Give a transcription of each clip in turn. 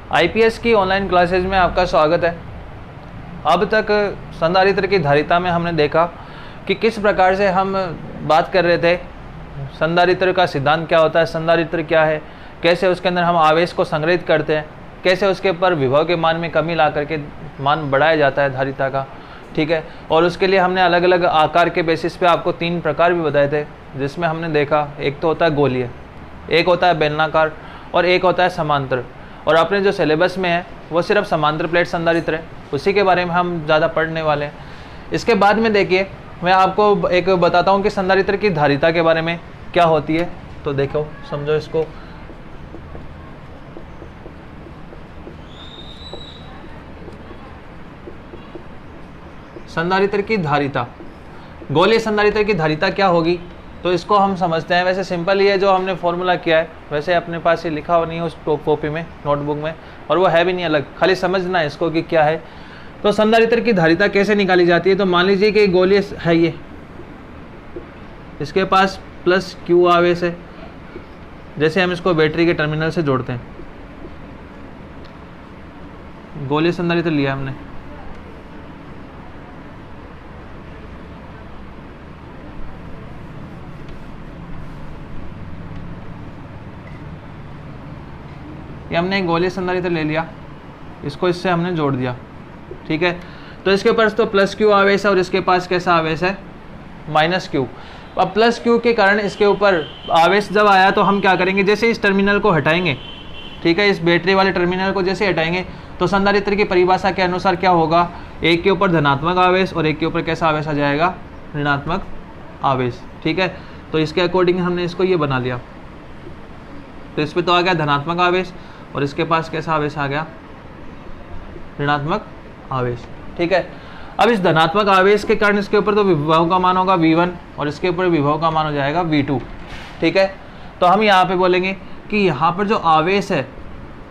IPS की online classes में आपका स्वागत है। अब तक संधारित्र की धारिता में हमने देखा कि किस प्रकार से हम बात कर रहे थे, संधारित्र का सिद्धांत क्या होता है, संधारित्र क्या है, कैसे उसके अंदर हम आवेश को संग्रहित करते हैं, कैसे उसके ऊपर विभव के मान में कमी ला करके मान बढ़ाया जाता है धारिता का, ठीक है। और उसके लिए हमने अलग अलग आकार के बेसिस पे आपको 3 प्रकार भी बताए थे, जिसमें हमने देखा एक तो होता है गोलीय, एक होता है बेलनाकार और एक होता है समांतर। और अपने जो सिलेबस में है वो सिर्फ समांतर प्लेट संधारित्र है, उसी के बारे में हम ज़्यादा पढ़ने वाले हैं। इसके बाद में देखिए मैं आपको एक बताता हूँ कि संधारित्र की धारिता के बारे में क्या होती है। तो देखो समझो इसको। संधारित्र की धारिता, गोलीय संधारित्र की धारिता क्या होगी, तो इसको हम समझते हैं। वैसे सिंपल ही है, जो हमने फॉर्मूला किया है वैसे अपने पास ये लिखा हुआ नहीं है उस कॉपी में, नोटबुक में, और वो है भी नहीं अलग, खाली समझना है इसको कि क्या है। तो संधारित्र की धारिता कैसे निकाली जाती है, तो मान लीजिए कि गोलीय है ये, इसके पास प्लस क्यू आवेश है, जैसे हम इसको बैटरी के टर्मिनल से जोड़ते हैं। गोलीय संधारित्र लिया हमने, ये हमने एक गोलीय संधारित्र ले लिया, इसको इससे हमने जोड़ दिया, ठीक है। तो इसके पास तो प्लस क्यू आवेश है और इसके पास कैसा आवेश है, माइनस क्यू। अब प्लस क्यू के कारण इसके ऊपर आवेश जब आया तो हम क्या करेंगे, जैसे इस टर्मिनल को हटाएंगे, ठीक है, इस बैटरी वाले टर्मिनल को जैसे हटाएंगे तो संधारित्र की परिभाषा के अनुसार क्या होगा, एक के ऊपर धनात्मक आवेश और एक के ऊपर कैसा आवेश आ जाएगा, ऋणात्मक आवेश, ठीक है। तो इसके अकॉर्डिंग हमने इसको ये बना लिया। तो इस पर तो आ गया धनात्मक आवेश और इसके पास कैसा आवेश आ गया, ऋणात्मक आवेश, ठीक है। अब इस धनात्मक आवेश के कारण इसके ऊपर तो विभव का मान होगा V1 और इसके ऊपर विभव का मान हो जाएगा V2, ठीक है। तो हम यहाँ पे बोलेंगे कि यहाँ पर जो आवेश है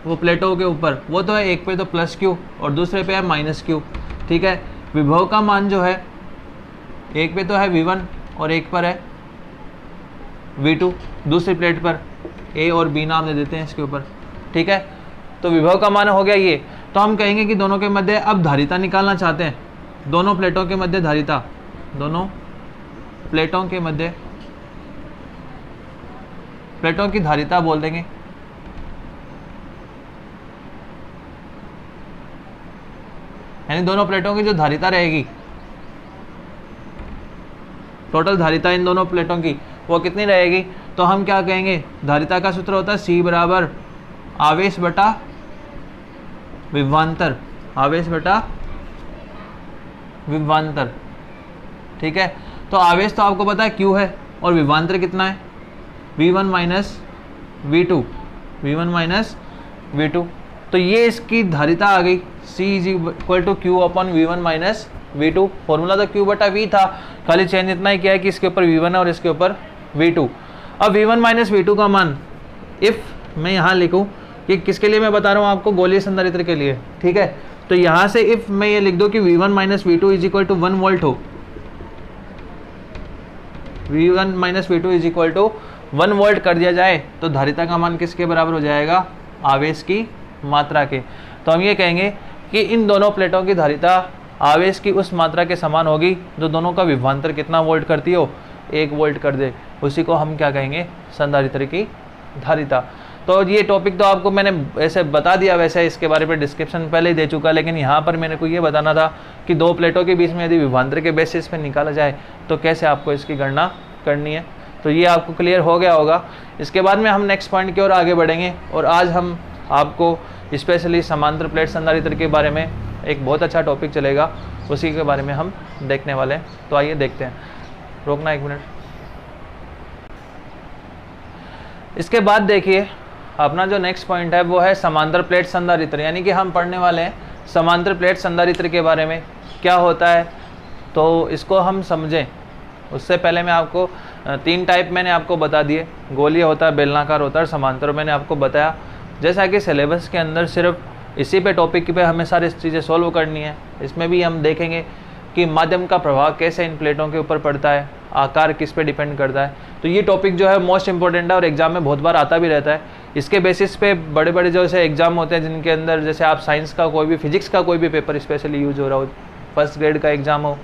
वो प्लेटों के ऊपर, वो तो है एक पे तो प्लस क्यू और दूसरे पे है माइनस क्यू, ठीक है। विभव का मान जो है एक पे तो है V1 और एक पर है V2, दूसरी प्लेट पर A और B नाम दे देते हैं इसके ऊपर, ठीक है। तो विभव का मान हो गया ये। तो हम कहेंगे कि दोनों के मध्य अब धारिता निकालना चाहते हैं, दोनों प्लेटों के मध्य धारिता, दोनों प्लेटों के मध्य, प्लेटों की धारिता बोल देंगे, यानी दोनों प्लेटों की जो धारिता रहेगी, टोटल धारिता इन दोनों प्लेटों की वो कितनी रहेगी। तो हम क्या कहेंगे, धारिता का सूत्र होता है C बराबर आवेश बटा विभवांतर, आवेश बटा विभवांतर, ठीक है। तो आवेश तो आपको पता है Q है और विभवांतर कितना है, V1 minus V2, V1 minus V2। तो ये इसकी धारिता आ गई, C is equal to Q upon V1 minus V2। Formula तो Q बटा V था, खाली चेंज इतना ही किया है कि इसके ऊपर V1 है और इसके ऊपर V2। अब V1 माइनस V2 का मान इफ़ मैं यहाँ लिखूँ कि किसके लिए मैं बता रहा हूँ आपको, गोलीय संधारित्र के लिए, ठीक है। तो यहाँ से इफ़ मैं ये लिख दूँ कि V1 minus V2 is equal to 1 volt हो, V1 minus V2 is equal to 1 volt कर दिया जाए तो धारिता का मान किसके बराबर हो जाएगा, आवेश की मात्रा के। तो हम ये कहेंगे कि इन दोनों प्लेटों की धारिता आवेश की उस मात्रा के समान होगी जो दोनों का विभवांतर कितना वोल्ट करती हो, 1 वोल्ट कर दे, उसी को हम क्या कहेंगे, संधारित्र की धारिता। तो ये टॉपिक तो आपको मैंने ऐसे बता दिया, वैसे इसके बारे में डिस्क्रिप्शन पहले ही दे चुका, लेकिन यहाँ पर मैंने को ये बताना था कि दो प्लेटों के बीच में यदि विभवांतर के बेसिस पे निकाला जाए तो कैसे आपको इसकी गणना करनी है। तो ये आपको क्लियर हो गया होगा। इसके बाद में हम नेक्स्ट पॉइंट की ओर आगे बढ़ेंगे और आज हम आपको स्पेशली समांतर प्लेट संधारित्र के बारे में एक बहुत अच्छा टॉपिक चलेगा, उसी के बारे में हम देखने वाले हैं। तो आइए देखते हैं, रोकना 1 मिनट। इसके बाद देखिए अपना जो नेक्स्ट पॉइंट है वो है समांतर प्लेट संधारित्र, यानी कि हम पढ़ने वाले हैं समांतर प्लेट संधारित्र के बारे में क्या होता है। तो इसको हम समझें उससे पहले मैं आपको 3 टाइप मैंने आपको बता दिए, गोलीय होता है, बेलनाकार होता है, समांतर मैंने आपको बताया। जैसा कि सिलेबस के अंदर सिर्फ इसी पे टॉपिक पे हमें सारी चीज़ें सॉल्व करनी है, इसमें भी हम देखेंगे कि माध्यम का प्रभाव कैसे इन प्लेटों के ऊपर पड़ता है, आकार किस पे डिपेंड करता है। तो ये टॉपिक जो है मोस्ट इंपॉर्टेंट है और एग्जाम में बहुत बार आता भी रहता है। इसके बेसिस पे बड़े बड़े जो से एग्जाम होते हैं जिनके अंदर जैसे आप साइंस का कोई भी, फिजिक्स का कोई भी पेपर स्पेशली यूज हो रहा हो, फर्स्ट ग्रेड का एग्जाम हो,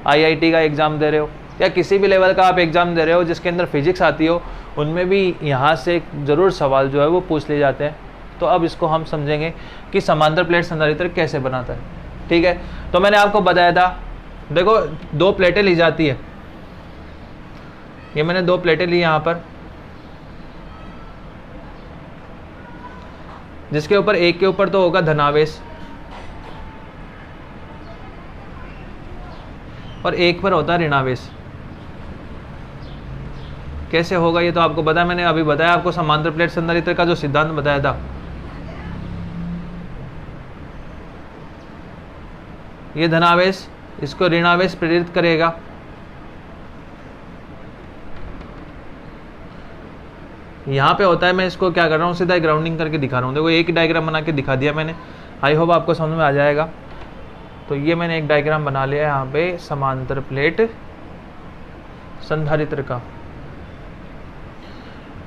IIT का एग्ज़ाम दे रहे हो या किसी भी लेवल का आप एग्ज़ाम दे रहे हो जिसके अंदर फिजिक्स आती हो, उनमें भी यहाँ से ज़रूर सवाल जो है वो पूछ लिए जाते हैं। तो अब इसको हम समझेंगे कि समांतर प्लेट संधारित्र कैसे बनाता है। ठीक है, तो मैंने आपको बताया था, देखो 2 प्लेटें ली जाती है, ये मैंने 2 प्लेटें ली यहाँ पर, जिसके ऊपर एक के ऊपर तो होगा धनावेश और एक पर होता है ऋणावेश। कैसे होगा ये तो आपको बताया, मैंने अभी बताया आपको समांतर प्लेट संधारित्र का जो सिद्धांत बताया था। ये धनावेश इसको ऋणावेश प्रेरित करेगा, यहाँ पे होता है, मैं इसको क्या कर रहा हूँ सीधा ग्राउंडिंग करके दिखा रहा हूँ। देखो एक डायग्राम बना के दिखा दिया मैंने, आई होप आपको समझ में आ जाएगा। तो ये मैंने एक डायग्राम बना लिया यहाँ पे समांतर प्लेट संधारित्र का।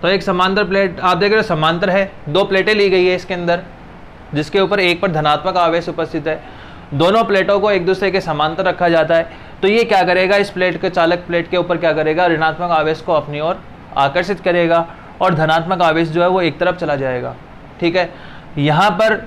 तो एक समांतर प्लेट आप देख रहे हो, समांतर है, 2 प्लेटें ली गई है इसके अंदर, जिसके ऊपर एक पर धनात्मक आवेश उपस्थित है। दोनों प्लेटों को एक दूसरे के समांतर रखा जाता है। तो ये क्या करेगा, इस प्लेट के चालक प्लेट के ऊपर क्या करेगा, ऋणात्मक आवेश को अपनी ओर आकर्षित करेगा और धनात्मक आवेश जो है वो एक तरफ चला जाएगा। ठीक है, यहाँ पर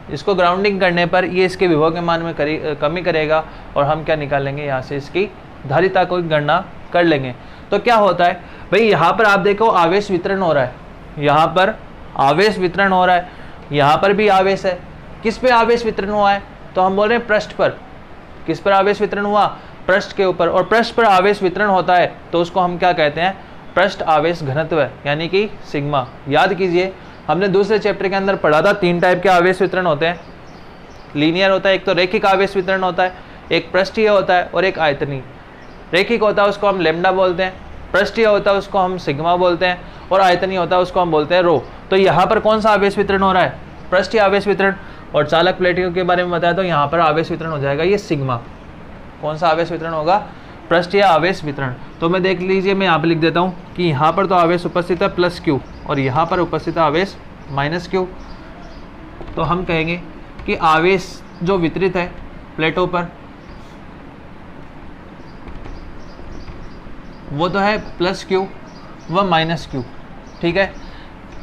इसको ग्राउंडिंग करने पर ये इसके विभव के मान में कमी करेगा और हम क्या निकालेंगे, यहाँ से इसकी धारिता को गणना कर लेंगे। तो क्या होता है भाई, यहाँ पर आप देखो आवेश वितरण हो रहा है, यहाँ पर आवेश वितरण हो रहा है, यहाँ पर भी आवेश है। किस पे आवेश वितरण हुआ है, तो हम बोल रहे हैं पृष्ठ पर। किस पर आवेश वितरण हुआ, पृष्ठ के ऊपर। और पृष्ठ पर आवेश वितरण होता है तो उसको हम क्या कहते हैं, पृष्ठ आवेश घनत्व, यानी कि सिग्मा। याद कीजिए हमने दूसरे चैप्टर के अंदर पढ़ा था 3 टाइप के आवेश वितरण होते हैं। लीनियर होता है, एक तो रेखिक आवेश वितरण होता है, एक पृष्ठीय होता है और एक आयतनीय। रेखिक होता है उसको हम लैम्डा बोलते हैं, पृष्ठीय होता है उसको हम सिग्मा बोलते हैं और आयतनीय होता है उसको हम बोलते हैं रो। तो यहाँ पर कौन सा आवेश वितरण हो रहा है, पृष्ठीय आवेश वितरण। और चालक प्लेटों के बारे में बताया तो यहाँ पर आवेश वितरण हो जाएगा ये सिग्मा। कौन सा आवेश वितरण होगा, पृष्ठीय आवेश वितरण। तो मैं देख लीजिए, मैं यहाँ पर लिख देता हूँ कि यहाँ पर तो आवेश उपस्थित है +Q और यहाँ पर उपस्थित है आवेश -Q। तो हम कहेंगे कि आवेश जो वितरित है प्लेटों पर वो तो है +Q व -Q। ठीक है,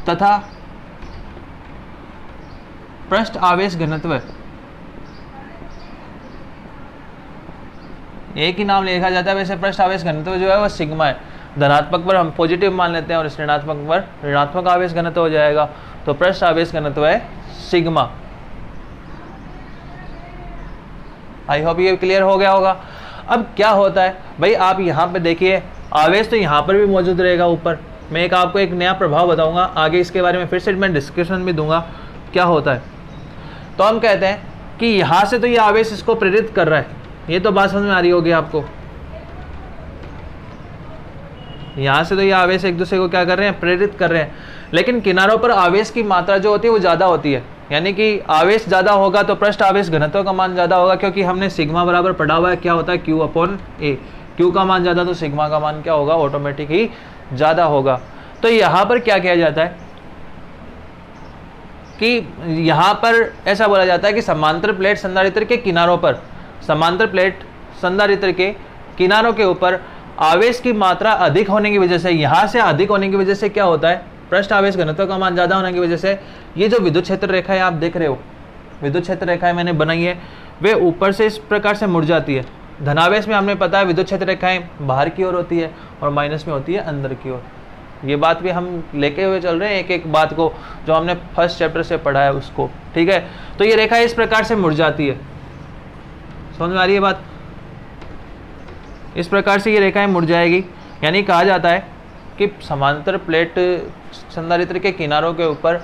तथा पृष्ठ आवेश घनत्व एक ही नाम लिखा जाता है, वैसे पृष्ठ आवेश घनत्व जो है वो सिग्मा है। धनात्मक पर हम पॉजिटिव मान लेते हैं और ऋणात्मक पर ऋणात्मक आवेश घनत्व हो जाएगा। तो पृष्ठ आवेश घनत्व है सिग्मा। आई होप ये क्लियर हो गया होगा। अब क्या होता है भाई, आप यहाँ पे देखिए आवेश तो यहाँ पर भी मौजूद रहेगा ऊपर। मैं आपको एक नया प्रभाव बताऊंगा आगे, इसके बारे में फिर से मैं डिस्कशन भी दूंगा क्या होता है। तो हम कहते हैं कि यहाँ से तो ये आवेश इसको प्रेरित कर रहा है, ये तो बात समझ में आ रही होगी आपको। यहाँ से तो ये आवेश एक दूसरे को क्या कर रहे हैं, प्रेरित कर रहे हैं। लेकिन किनारों पर आवेश की मात्रा जो होती है वो ज़्यादा होती है, यानी कि आवेश ज़्यादा होगा तो पृष्ठ आवेश घनत्व का मान ज़्यादा होगा, क्योंकि हमने सिग्मा बराबर पढ़ा हुआ है क्या होता है Q/A। Q का मान ज़्यादा तो सिग्मा का मान क्या होगा, ऑटोमेटिक ही ज़्यादा होगा। तो यहाँ पर क्या किया जाता है कि यहाँ पर ऐसा बोला जाता है कि समांतर प्लेट संधारित्र के किनारों पर, समांतर प्लेट संधारित्र के किनारों के ऊपर आवेश की मात्रा अधिक होने की वजह से, यहाँ से अधिक होने की वजह से क्या होता है, पृष्ठ आवेश घनत्व का मान ज़्यादा होने की वजह से ये जो विद्युत क्षेत्र रेखाएं आप देख रहे हो, विद्युत क्षेत्र रेखाएं मैंने बनाई है, वे ऊपर से इस प्रकार से मुड़ जाती है। धनावेश में हमने पता है विद्युत क्षेत्र रेखाएं बाहर की ओर होती है और माइनस में होती है अंदर की ओर। ये बात भी हम लेके हुए चल रहे हैं, एक एक बात को जो हमने फर्स्ट चैप्टर से पढ़ा है उसको। ठीक है, तो ये रेखा इस प्रकार से मुड़ जाती है, समझ में आ रही है बात। इस प्रकार से ये रेखाएं मुड़ जाएगी, यानी कहा जाता है कि समांतर प्लेट संधारित्र के किनारों के ऊपर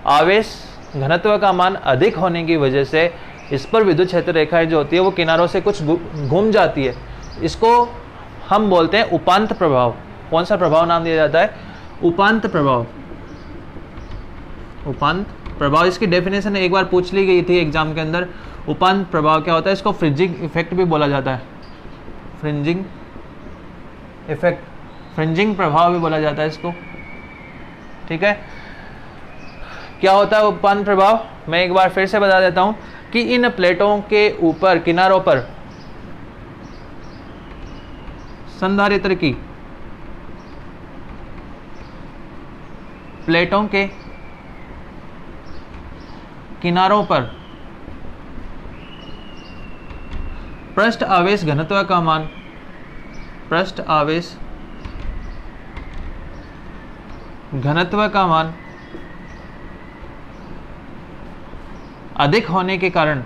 आवेश घनत्व का मान अधिक होने की वजह से इस पर विद्युत क्षेत्र रेखाएं जो होती है वो किनारों से कुछ घूम जाती है। इसको हम बोलते हैं उपांत प्रभाव। कौन सा प्रभाव नाम दिया जाता है, उपांत प्रभाव। उपांत प्रभाव, इसकी डेफिनेशन एक बार पूछ ली गई थी एग्जाम के अंदर। उपांत प्रभाव क्या होता है, इसको फ्रिंजिंग इफेक्ट भी बोला जाता है, फ्रिंजिंग इफेक्ट, फ्रिंजिंग प्रभाव भी बोला जाता है इसको। ठीक है, क्या होता है उपांत प्रभाव, मैं एक बार फिर से बता देता हूं कि इन प्लेटों के ऊपर किनारों पर संधारित्र की, प्लेटों के किनारों पर पृष्ठ आवेश घनत्व का मान, पृष्ठ आवेश घनत्व का मान अधिक होने के कारण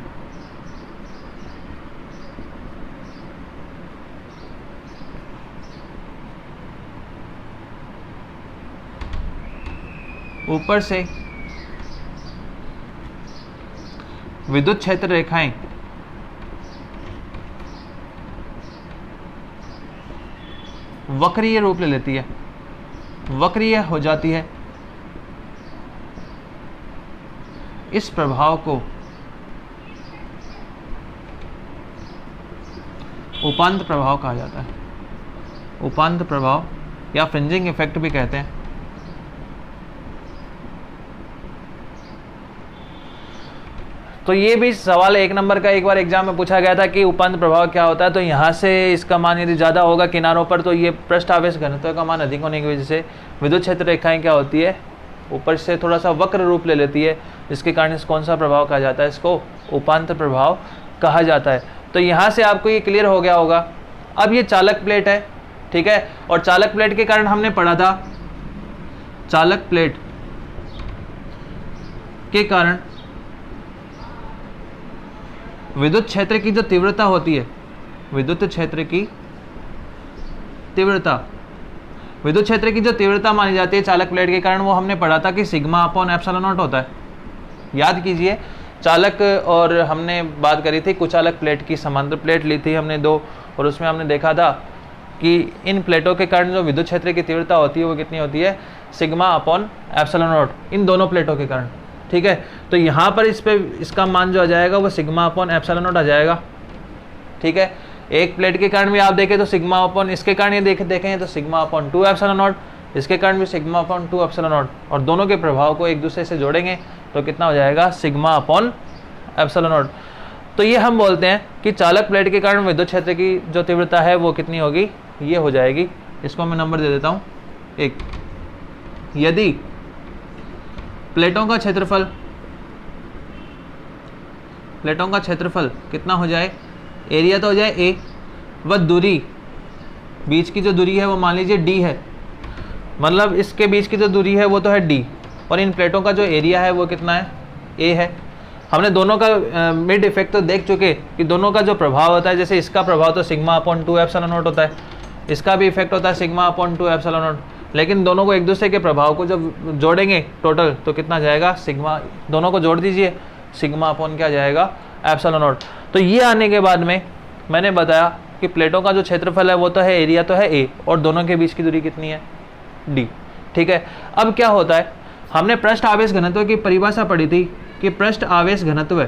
ऊपर से विद्युत क्षेत्र रेखाएं वक्रीय रूप ले लेती है, वक्रीय हो जाती है। इस प्रभाव को उपांत प्रभाव कहा जाता है, उपांत प्रभाव या फ्रिंजिंग इफेक्ट भी कहते हैं। तो ये भी सवाल 1 नंबर का एक बार एग्जाम में पूछा गया था कि उपांत प्रभाव क्या होता है। तो यहाँ से इसका मान यदि ज़्यादा होगा किनारों पर तो ये पृष्ठ आवेश घनत्व का मान अधिक होने की वजह से विद्युत क्षेत्र रेखाएं क्या होती है, ऊपर से थोड़ा सा वक्र रूप ले लेती है, जिसके कारण इस कौन सा प्रभाव कहा जाता है, इसको उपांत प्रभाव कहा जाता है। तो यहाँ से आपको ये क्लियर हो गया होगा। अब ये चालक प्लेट है, ठीक है, और चालक प्लेट के कारण हमने पढ़ा था, चालक प्लेट के कारण विद्युत क्षेत्र की जो तीव्रता होती है, विद्युत क्षेत्र की तीव्रता, विद्युत क्षेत्र की जो तीव्रता मानी जाती है चालक प्लेट के कारण, वो हमने पढ़ा था कि सिग्मा अपॉन एप्सिलॉन नॉट होता है। याद कीजिए, चालक और हमने बात करी थी कुचालक प्लेट की, समांतर प्लेट ली थी हमने 2, और उसमें हमने देखा था कि इन प्लेटों के कारण जो विद्युत क्षेत्र की तीव्रता होती है वो कितनी होती है, सिग्मा अपॉन एप्सिलॉन नॉट, इन दोनों प्लेटों के कारण, ठीक है। तो यहाँ पर इस पे इसका मान जो आ जाएगा वो सिग्मा अपॉन एप्सिलॉन नॉट आ जाएगा, ठीक है। एक प्लेट के कारण भी आप देखें तो सिग्मा अपॉन, इसके कारण ये देखें तो सिग्मा अपॉन 2 एप्सिलॉन नॉट, इसके कारण भी सिग्मा अपॉन 2 एप्सिलॉन नॉट, और दोनों के प्रभाव को एक दूसरे से जोड़ेंगे तो कितना हो जाएगा, सिग्मा अपॉन एप्सिलॉन नॉट। तो ये हम बोलते हैं कि चालक प्लेट के कारण विद्युत क्षेत्र की जो तीव्रता है वो कितनी होगी, ये हो जाएगी, इसको मैं नंबर दे देता हूँ 1। यदि प्लेटों का क्षेत्रफल, प्लेटों का क्षेत्रफल कितना हो जाए, एरिया तो हो जाए a, व दूरी, बीच की जो दूरी है वो मान लीजिए d है, मतलब इसके बीच की जो दूरी है वो तो है d, और इन प्लेटों का जो एरिया है वो कितना है, a है। हमने दोनों का मिड इफेक्ट तो देख चुके कि दोनों का जो प्रभाव होता है, जैसे इसका प्रभाव तो सिग्मा अपॉन 2 एप्सिलॉन नॉट होता है, इसका भी इफेक्ट होता है सिग्मा अपॉन 2 एप्सिलॉन नॉट, लेकिन दोनों को एक दूसरे के प्रभाव को जब जोड़ेंगे टोटल तो कितना जाएगा, सिग्मा, दोनों को जोड़ दीजिए, सिग्मा अपॉन क्या जाएगा, एप्सिलॉन नॉट। तो ये आने के बाद में मैंने बताया कि प्लेटों का जो क्षेत्रफल है वो तो है, एरिया तो है a, और दोनों के बीच की दूरी कितनी है, d, ठीक है। अब क्या होता है, हमने पृष्ठ आवेश घनत्व की परिभाषा पढ़ी थी कि पृष्ठ आवेश घनत्व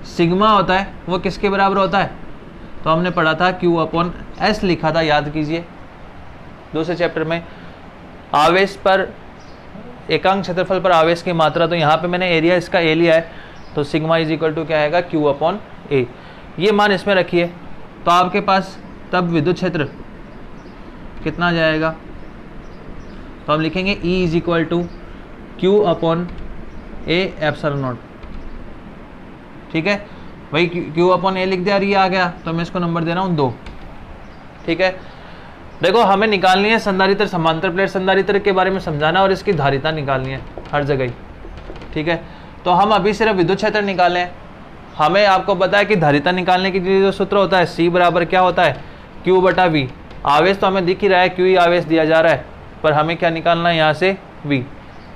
सिग्मा होता है, वो किसके बराबर होता है, तो हमने पढ़ा था Q अपॉन S लिखा था, याद कीजिए दूसरे चैप्टर में। आवेश पर, एकांक क्षेत्रफल पर आवेश की मात्रा, तो यहाँ पे मैंने एरिया इसका a लिया है, तो सिग्मा इज इक्वल टू क्या आएगा, Q अपॉन A। ये मान इसमें रखिए तो आपके पास तब विद्युत क्षेत्र कितना जाएगा, तो हम लिखेंगे E is equal to Q upon A epsilon naught, ठीक है। वही Q अपॉन A लिख दिया और ये आ गया, तो मैं इसको नंबर दे रहा हूँ 2, ठीक है। देखो हमें निकालनी है संधारित्र, समांतर प्लेट संधारित्र के बारे में समझाना और इसकी धारिता निकालनी है हर जगह ही, ठीक है। तो हम अभी सिर्फ विद्युत क्षेत्र निकालें, हमें आपको पता है कि धारिता निकालने के लिए जो सूत्र होता है C बराबर क्या होता है, Q बटा V। आवेश तो हमें दिख ही रहा है, Q ही आवेश दिया जा रहा है, पर हमें क्या निकालना है यहाँ से V।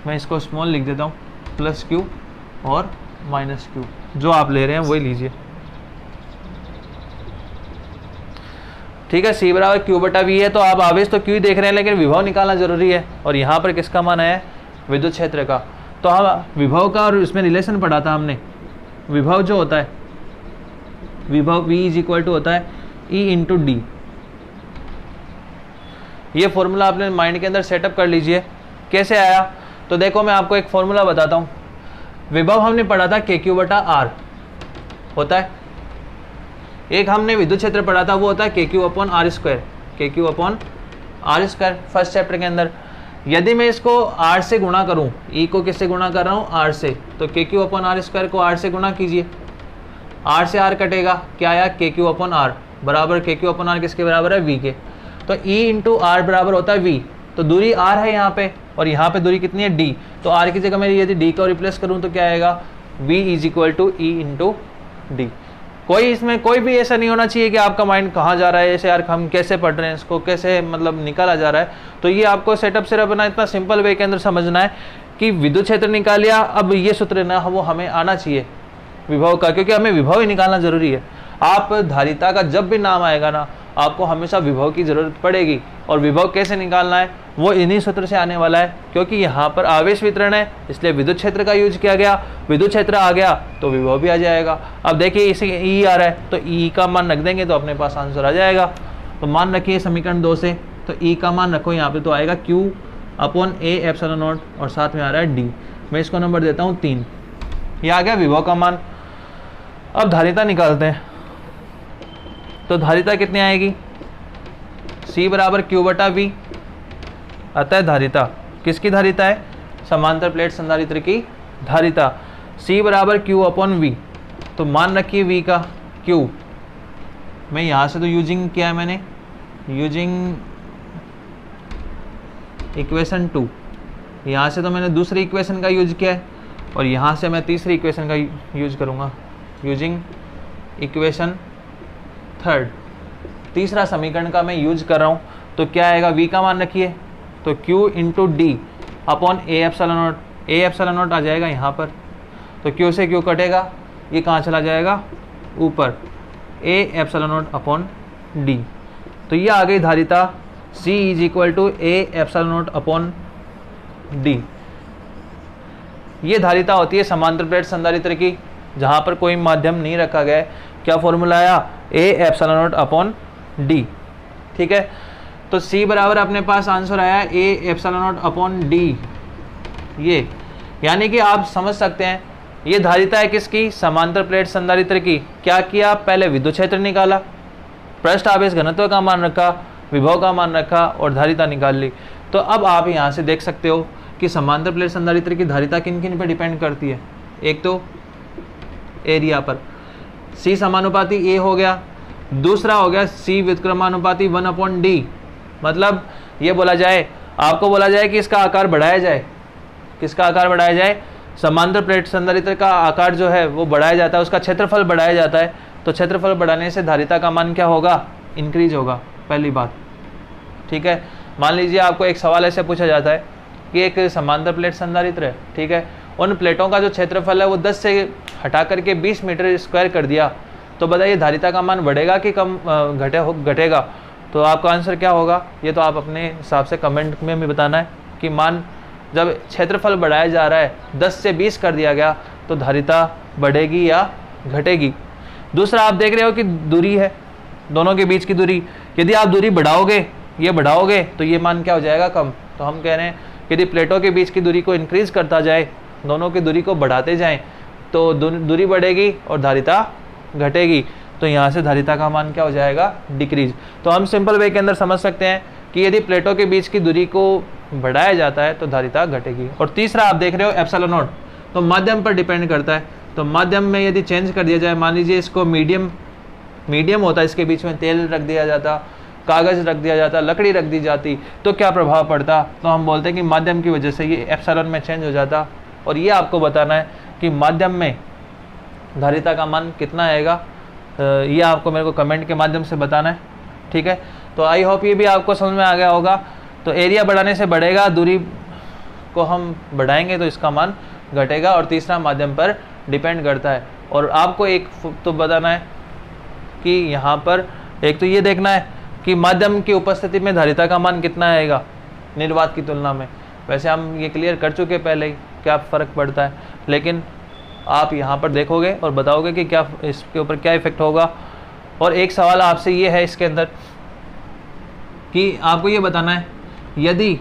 मैं इसको स्मॉल लिख देता हूँ, प्लस Q और माइनस Q, जो आप ले रहे हैं वही लीजिए, ठीक है। C बराबर Q बटा V है, तो आप आवेश तो Q ही देख रहे हैं, लेकिन विभव निकालना जरूरी है, और यहाँ पर किसका मान है, विद्युत क्षेत्र का। तो हम विभव का और इसमें रिलेशन पढ़ा था हमने, विभव जो होता है, विभव V इज इक्वल टू होता है E इंटू डी। ये फॉर्मूला अपने माइंड के अंदर सेटअप कर लीजिए। कैसे आया, तो देखो मैं आपको एक फॉर्मूला बताता हूँ। विभव हमने पढ़ा था KQ बटा R होता है, एक हमने विद्युत क्षेत्र पढ़ा था वो होता है KQ upon R square, KQ upon R square first chapter के अंदर। यदि मैं इसको R से गुणा करूँ, E को किससे गुणा कर रहा हूँ, R से, तो KQ अपॉन R स्क्वायर को R से गुणा कीजिए, R से R कटेगा, क्या आया, KQ अपॉन R बराबर KQ अपॉन R किसके बराबर है, V के। तो E इंटू R बराबर होता है V, तो दूरी R है यहाँ पे और यहाँ पे दूरी कितनी है D, तो R की जगह मैं यदि D को रिप्लेस करूँ तो क्या आएगा, V is equal to E into D। कोई इसमें कोई भी ऐसा नहीं होना चाहिए कि आपका माइंड कहाँ जा रहा है, ऐसे यार हम कैसे पढ़ रहे हैं, इसको कैसे मतलब निकाला जा रहा है। तो ये आपको सेटअप सिर्फ अपना इतना सिंपल वे के अंदर समझना है कि विद्युत क्षेत्र निकाल लिया, अब ये सूत्र ना वो हमें आना चाहिए विभव का, क्योंकि हमें विभव ही निकालना जरूरी है। आप धारिता का जब भी नाम आएगा ना, आपको हमेशा विभव की जरूरत पड़ेगी, और विभव कैसे निकालना है वो इन्हीं सूत्र से आने वाला है, क्योंकि यहाँ पर आवेश वितरण है इसलिए विद्युत क्षेत्र का यूज किया गया, विद्युत क्षेत्र आ गया तो विभव भी आ जाएगा। अब देखिए इसे ई आ रहा है तो ई का मान रख देंगे तो अपने पास आंसर आ जाएगा। तो मान रखिए समीकरण 2 से, तो ई का मान रखो यहाँ पे, तो आएगा Q upon A epsilon not और साथ में आ रहा है D। मैं इसको नंबर देता हूँ 3। ये आ गया विभव का मान। अब धारिता निकालते हैं, तो धारिता कितनी आएगी, C बराबर Q बटा V। अतः धारिता किसकी धारिता है, समांतर प्लेट संधारित्र की धारिता, C बराबर Q अपॉन V। तो मान रखिए V का Q, मैं यहाँ से तो यूजिंग किया है मैंने, यूजिंग इक्वेशन 2, यहाँ से तो मैंने दूसरी इक्वेशन का यूज किया है और यहाँ से मैं तीसरी इक्वेशन का यूज करूँगा, यूजिंग इक्वेशन 3, तीसरा समीकरण का मैं यूज कर रहा हूँ। तो क्या आएगा, V का मान रखिए, तो Q into D upon A epsilon naught, A epsilon naught आ जाएगा यहाँ पर, तो Q से Q कटेगा, ये कहाँ चला जाएगा ऊपर, A epsilon naught upon D। तो ये आ गई धारिता C is equal to A epsilon naught upon D। ये धारिता होती है समांतर प्लेट संधारित्र की, जहाँ पर कोई माध्यम नहीं रखा गया है। क्या फॉर्मूला आया, A epsilon naught upon D, ठीक है। तो C बराबर अपने पास आंसर आया A epsilon naught upon D। ये यानी कि आप समझ सकते हैं ये धारिता है किसकी, समांतर प्लेट संधारित्र की। क्या किया, पहले विद्युत क्षेत्र निकाला, पृष्ठ आवेश घनत्व का मान रखा, विभव का मान रखा और धारिता निकाल ली। तो अब आप यहाँ से देख सकते हो कि समांतर प्लेट संधारित्र की धारिता किन किन पर डिपेंड करती है। एक तो एरिया पर, C समानुपाती A हो गया, दूसरा हो गया C व्युत्क्रमानुपाती 1 अपॉन D। मतलब ये बोला जाए, आपको बोला जाए कि इसका आकार बढ़ाया जाए, किसका आकार बढ़ाया जाए, समांतर प्लेट संधारित्र का आकार जो है वो बढ़ाया जाता है, उसका क्षेत्रफल बढ़ाया जाता है। तो क्षेत्रफल बढ़ाने से धारिता का मान क्या होगा, इंक्रीज होगा, पहली बात, ठीक है। मान लीजिए आपको एक सवाल ऐसे पूछा जाता है कि एक समांतर प्लेट संधारित्र है, ठीक है, उन प्लेटों का जो क्षेत्रफल है वो 10 से हटा करके 20 मीटर स्क्वायर कर दिया, तो बताइए धारिता का मान बढ़ेगा कि कम घटेगा। तो आपका आंसर क्या होगा, ये तो आप अपने हिसाब से कमेंट में भी बताना है कि मान जब क्षेत्रफल बढ़ाया जा रहा है 10 से 20 कर दिया गया तो धारिता बढ़ेगी या घटेगी। दूसरा आप देख रहे हो कि दूरी है, दोनों के बीच की दूरी, यदि आप दूरी बढ़ाओगे, ये बढ़ाओगे तो ये मान क्या हो जाएगा, कम। तो हम कह रहे हैं यदि प्लेटों के बीच की दूरी को इंक्रीज करता जाए, दोनों की दूरी को बढ़ाते जाएं, तो दूरी बढ़ेगी और धारिता घटेगी। तो यहाँ से धारिता का मान क्या हो जाएगा, डिक्रीज। तो हम सिंपल वे के अंदर समझ सकते हैं कि यदि प्लेटों के बीच की दूरी को बढ़ाया जाता है तो धारिता घटेगी। और तीसरा आप देख रहे हो एप्सिलॉन नॉट, तो माध्यम पर डिपेंड करता है। तो माध्यम में यदि चेंज कर दिया जाए, मान लीजिए इसको मीडियम होता है, इसके बीच में तेल रख दिया जाता, कागज़ रख दिया जाता, लकड़ी रख दी जाती, तो क्या प्रभाव पड़ता। तो हम बोलते हैं कि माध्यम की वजह से ये एप्सिलॉन में चेंज हो जाता। और ये आपको बताना है कि माध्यम में धारिता का मान कितना आएगा, ये आपको मेरे को कमेंट के माध्यम से बताना है, ठीक है। तो आई होप ये भी आपको समझ में आ गया होगा। तो एरिया बढ़ाने से बढ़ेगा, दूरी को हम बढ़ाएंगे तो इसका मान घटेगा। और तीसरा माध्यम पर डिपेंड करता है। और आपको एक तो बताना है कि यहाँ पर एक तो ये देखना है कि माध्यम की उपस्थिति में धारिता का मान कितना आएगा निर्वात की तुलना में। वैसे हम ये क्लियर कर चुके पहले ही क्या फ़र्क पड़ता है, लेकिन आप यहाँ पर देखोगे और बताओगे कि क्या इसके ऊपर क्या इफेक्ट होगा। और एक सवाल आपसे ये है इसके अंदर कि आपको ये बताना है यदि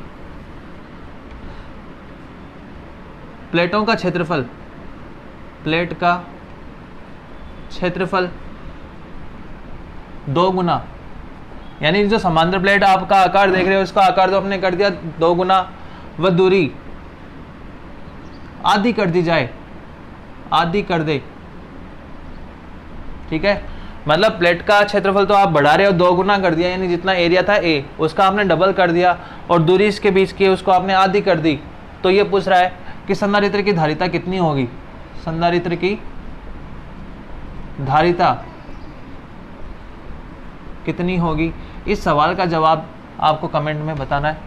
प्लेटों का क्षेत्रफल, प्लेट का क्षेत्रफल 2 गुना, यानी जो समांतर प्लेट आपका आकार देख रहे हो उसका आकार तो आपने कर दिया 2 गुना, व दूरी आधी कर दी जाए, आधी कर दे, ठीक है। मतलब प्लेट का क्षेत्रफल तो आप बढ़ा रहे हो, 2 गुना कर दिया, यानी जितना एरिया था ए उसका आपने डबल कर दिया, और दूरी इसके बीच की उसको आपने आधी कर दी। तो ये पूछ रहा है कि संधारित्र की धारिता कितनी होगी, संधारित्र की धारिता कितनी होगी। इस सवाल का जवाब आपको कमेंट में बताना है,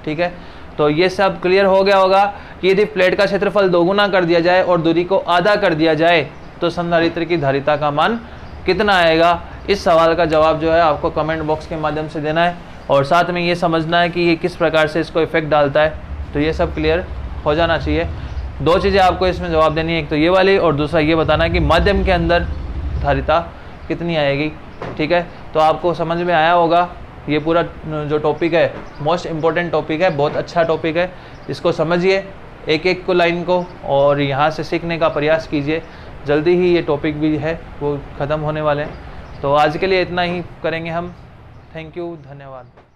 ठीक है। तो ये सब क्लियर हो गया होगा कि यदि प्लेट का क्षेत्रफल 2 गुना कर दिया जाए और दूरी को आधा कर दिया जाए तो संधारित्र की धारिता का मान कितना आएगा। इस सवाल का जवाब जो है आपको कमेंट बॉक्स के माध्यम से देना है, और साथ में ये समझना है कि ये किस प्रकार से इसको इफेक्ट डालता है। तो ये सब क्लियर हो जाना चाहिए। 2 चीज़ें आपको इसमें जवाब देनी है, एक तो ये वाली और दूसरा ये बताना है कि माध्यम के अंदर धारिता कितनी आएगी, ठीक है। तो आपको समझ में आया होगा। ये पूरा जो टॉपिक है मोस्ट इम्पोर्टेंट टॉपिक है, बहुत अच्छा टॉपिक है। इसको समझिए एक एक को लाइन को, और यहाँ से सीखने का प्रयास कीजिए। जल्दी ही ये टॉपिक भी है वो ख़त्म होने वाले हैं। तो आज के लिए इतना ही करेंगे हम। थैंक यू, धन्यवाद।